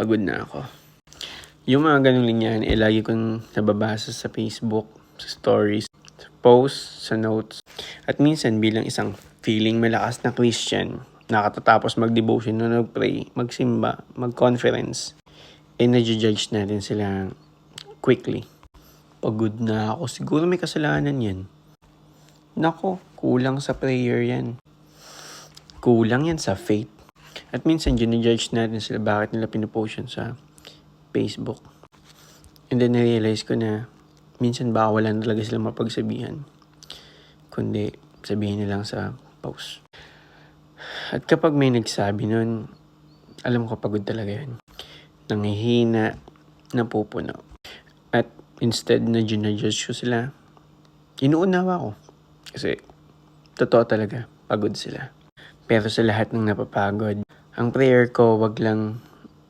Pagod na ako. Yung mga ganong linyahan lagi kong nababasa sa Facebook, sa stories, sa posts, sa notes. At minsan bilang isang feeling malakas na Christian, nakatatapos mag-devotion na nag-pray, magsimba, mag-conference, na-judge natin sila quickly. Pagod na ako. Siguro may kasalanan yan. Nako, kulang sa prayer yan. Kulang yan sa faith. At minsan, ginajudge natin sila bakit nila pinupost yun sa Facebook. And then, na-realize ko na minsan baka wala na talaga silang mapagsabihan. Kundi, sabihin nilang sa post. At kapag may nagsabi nun, alam ko pagod talaga yun. Nanghihina, napupuno. At instead na ginajudge ko sila, inuunawa ko. Kasi, totoo talaga, pagod sila. Pero sa lahat ng napapagod, ang prayer ko wag lang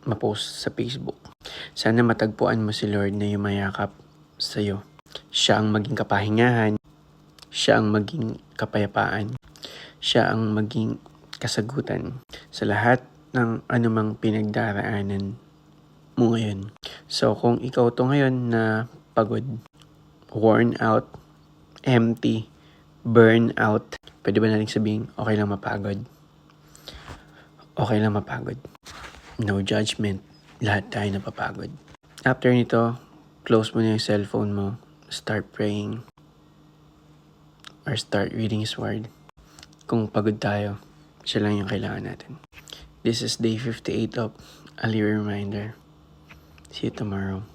ma-post sa Facebook. Sana matagpuan mo si Lord na yumayakap sa'yo. Siya ang maging kapahingahan, siya ang maging kapayapaan, siya ang maging kasagutan sa lahat ng anumang pinagdaraanan mo ngayon. So kung ikaw to ngayon na pagod, worn out, empty, burn out, pwede ba natin sabihin, okay lang mapagod? Okay lang mapagod. No judgment. Lahat tayo napapagod. After nito, close mo na yung cellphone mo. Start praying. Or start reading His Word. Kung pagod tayo, siya lang yung kailangan natin. This is day 58 of A Little Reminder. See you tomorrow.